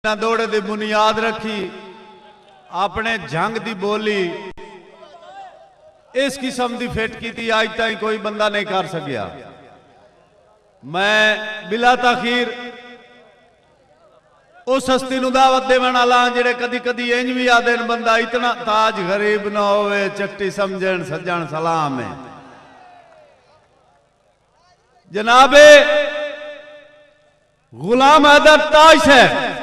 दौड़े की बुनियाद रखी, अपने जंग की बोली इस किस्म की फिट की अज तक कोई बंदा नहीं कर सकिया। मैं बिला तखीर उस हस्ती नूं दावत देवन वाला जेड़े कदी कदी इंज भी आदे बंदा इतना ताज गरीब ना होवे, चट्टी समझन सज्जन सलाम है। जनाबे गुलाम हैदर ताज है।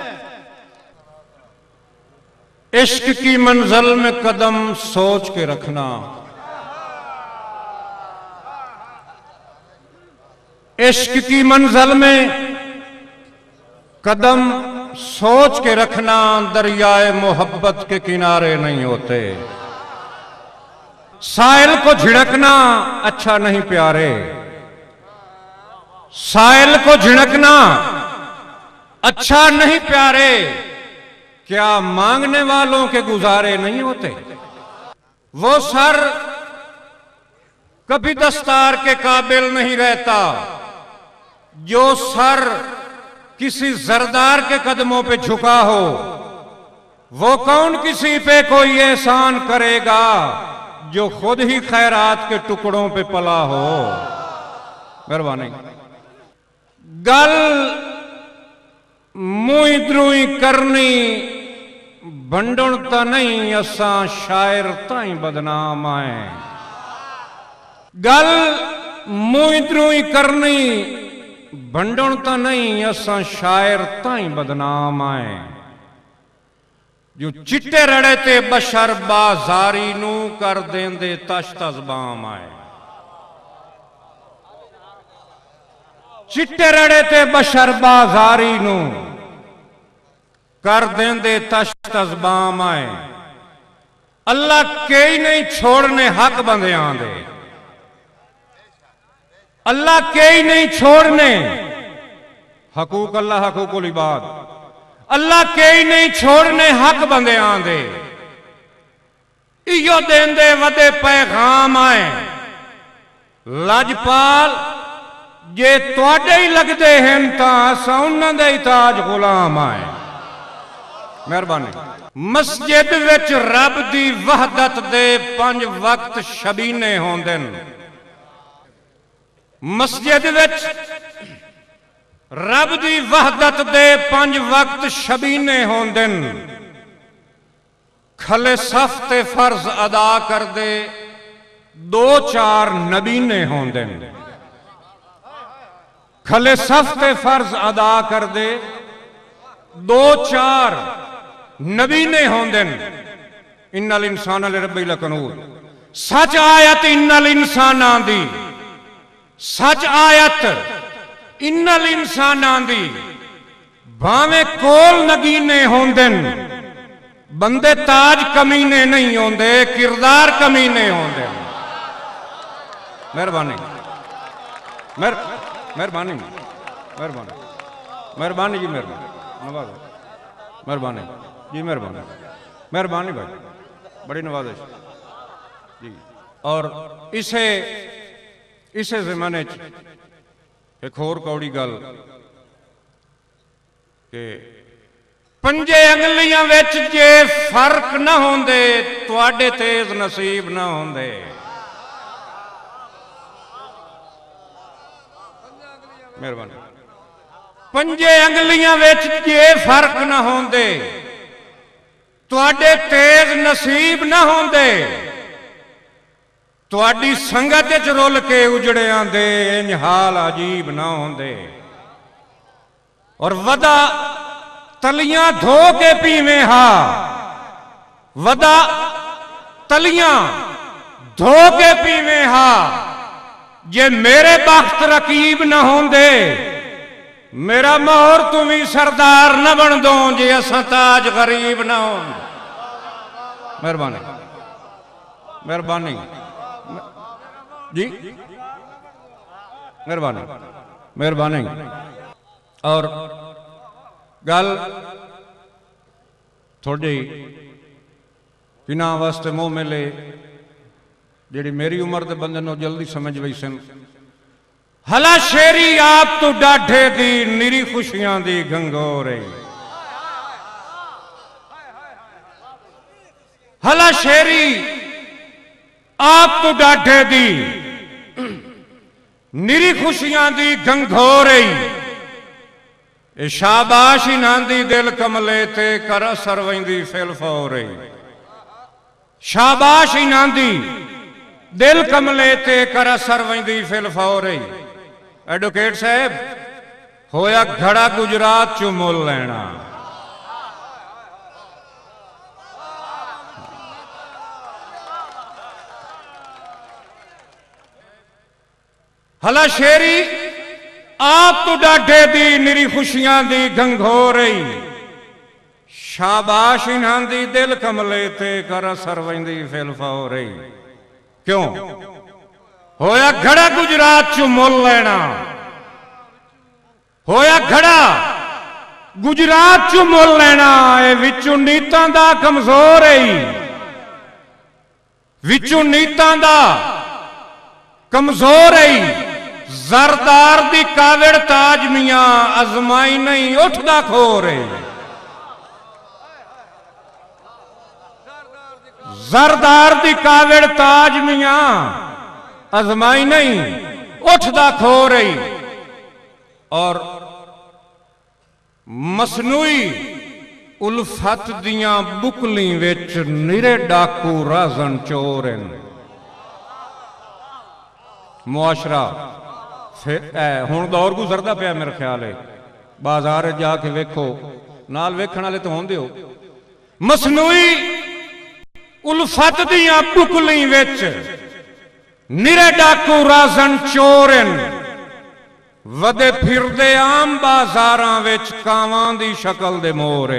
इश्क की मंजिल में कदम सोच के रखना, इश्क की मंजिल में कदम सोच के रखना, दरियाए मोहब्बत के किनारे नहीं होते। साहिल को झिड़कना अच्छा नहीं प्यारे, साहिल को झिड़कना अच्छा नहीं प्यारे, क्या मांगने वालों के गुजारे नहीं होते। वो सर कभी दस्तार के काबिल नहीं रहता जो सर किसी जरदार के कदमों पे झुका हो। वो कौन किसी पे कोई एहसान करेगा जो खुद ही खैरात के टुकड़ों पे पला हो। मेहरबानी। गल मुई द्रुई करनी बंडण ता नहीं, असा शायर ताई बदनाम आए। गल मुई द्रुई करनी बंडण ता नहीं, असा शायर ताई बदनाम आए। जो चिट्टे रड़े ते बशर बाजारी नू कर देंदे तश तजबाम आए। चिट्टे रड़े ते बशर बाजारी नू कर देंदे तश तजबाम आए। अल्लाह के ही नहीं छोड़ने हक बंदियां दे, अल्लाह के ही नहीं छोड़ने हकूक अल्लाह हकूकुल इबाद, अल्लाह के ही नहीं छोड़ने हक बंदियां दे। इयो देंदे वदे पैगाम आए। लजपाल जे तुहाडे ही लगदे हैं तां असां उन्हां दे ही ताज गुलाम आए। मेहरबानी। मस्जिद विच रब दी वहदत दे 5 वक्त शबीने होंदे न। मस्जिद विच रब दी वहदत दे 5 वक्त शबीने होंदे न। खले सफ ते फर्ज अदा कर दे 2-4 नबीने होंदे न। खले सफ ते फर्ज अदा कर दे 2-4 नबीने होंदे न। इन्नल इंसान लिरब्बी लकनूद। सच आयत इन्नल इंसाना दी, सच आयत इन्नल इंसाना दी। भावे कोल नगीने होंदे न, बंदे ताज कमीने नहीं होंदे, किरदार कमीने होंदे। मेहरबानी। मेहरबानी मेहरबानी मेहरबानी जी, मेहरबानी नवाज, मेहरबानी जी, मेहरबानी मेहरबानी भाई, बड़ी नवाजिश जी। और इसे ज़माने एक होर कौड़ी गल के पंजे अंगलियां विच जे फर्क ना होंदे तुहाडे तेज नसीब ना होंदे। मेहरबानी। पंजे अंगलियां विच जे फर्क ना होंदे तुहाडे तेज नसीब ना होंदे। तुहाडी संगत च रुल के उजड़ियां दे इंज हाल अजीब ना होंदे। और वदा तलियां धो के पीवे हा, वदा तलियां धो के पीवे हा। जे मेरे बख्त रकीब न होंदे, मेरा मोहर तुम्ही सरदार न बन दो, जे असा ताज गरीब न हो। मेहरबानी मेहरबानी जी, मेहरबानी मेहरबानी। और गल थोड़ी किना वास्ते मोह मिले जी मेरी उम्र के बंदे नो जल्दी समझ गई सन। हला शेरी आप तो डाढ़े दी निरी खुशियां दी गंगोरे। हला शेरी आप तो डाढे दी निरी खुशियां दी गंघोरई ए शाबाश इन्हां दी दिल कमले ते कर असर वैंदी फिलफौरई शाबाश इन्हां दी दिल कमले ते कर असर वैंदी फिलफौरई एडवोकेट साहब होया घड़ा गुजरात चो मुल लैना हला शेरी आप तो डाढे दी निरी खुशियां दी गंघोरई शाबाश इन्हां दी दिल कमले ते कर असर वैंदी फिलफौरई क्यों होया घड़ा गुजरात चो मुल लैना होया घड़ा गुजरात चो मुल लैना ए विचों नीतां दा कमजोर है विचों नीतां दा कमजोर है जरदार दी कावड़ ताज मियां अजमाई नहीं उठदा खोर है जरदार दी कावड़ ताज मियां अजमाई नहीं उठदा खोर है और मसनूई उल्फत दियां बुकली विच निरे डाकू राजन चोर मुआशरा हुण दौर गुजरदा पिया मेरा ख्याल है बाजार जाके वेखो नाल वेखण वाले तो होंदे हो मसनूई उल्फत दियां बुकली विच निरे डाकू राजन चोर वदे फिरदे आम बाजारां विच कावां दी शक्ल दे मोर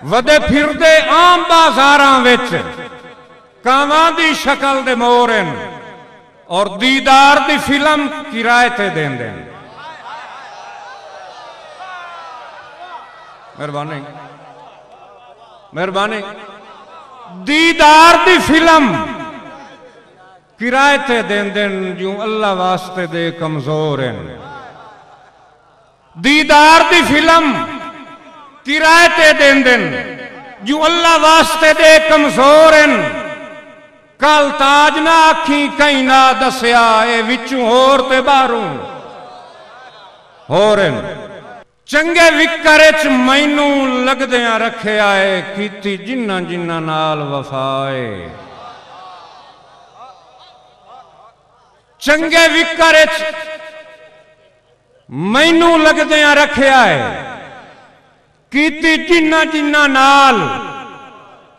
वदे फिरदे आम बाजारां विच कावां दी शक्ल दे मोर और दीदार दी फिल्म किराए ते देंदे मेहरबानी मेहरबानी दीदार दी फिल्म किराए ते देंदे जो अल्लाह वास्ते दे कमजोर हैं दीदार दी फिल्म किराए ते देंदे जो अल्लाह वास्ते दे कमजोर हैं कल ताज ना आखी कहीं ना दसिया ए विचों होर ते बाहरों होर चंगे विकर च मैनू लगदियां रखिया है कीती जिन्ना जिन्ना नाल वफाए चंगे विकर च मैनू लगदियां रखिया है कीती जिन्ना जिन्ना नाल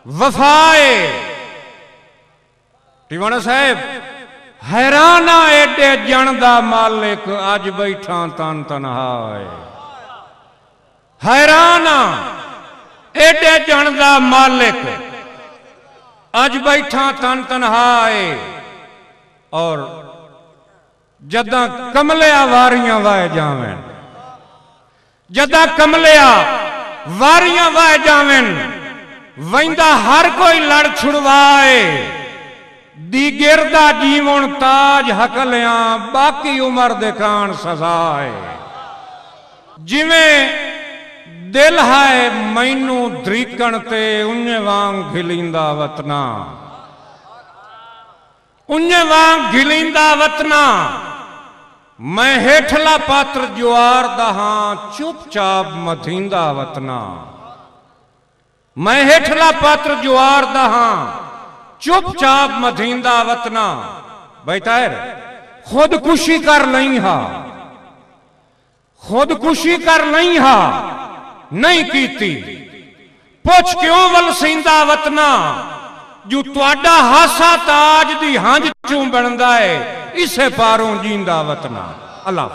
वफाए टिवाणा साहब हैराना एडे जन दा मालिक अज बैठा तन तनहाए हैराना एडे जन दा मालिक अज बैठा तन तनहाए और जदा कमलिया वारियां वाए जावें जदा कमलिया वारियां वाए जावें वैंदा हर कोई लड़ छुड़वाए दी गिरदा जीवन ताज हकलियां बाकी उम्र दे कान सजाए जिवें दिल है मैनू द्रीकण ते उन्ने वांग घिलींदा वतना उन्ने वांग घिलींदा वतना मैं हेठला पात्र जुआर दहा चुपचाप मधींदा वतना मैं हेठला पात्र जुआर दहा चुपचाप मधींदा वतना बैठार खुदकुशी कर नहीं हा खुदकुशी कर नहीं हा नहीं कीती पुछ क्यों वलसींदा वतना जो तुहाडा हासा ताज दी हंज चों बनदा है इसे पारों जींदा वतना अल्लाह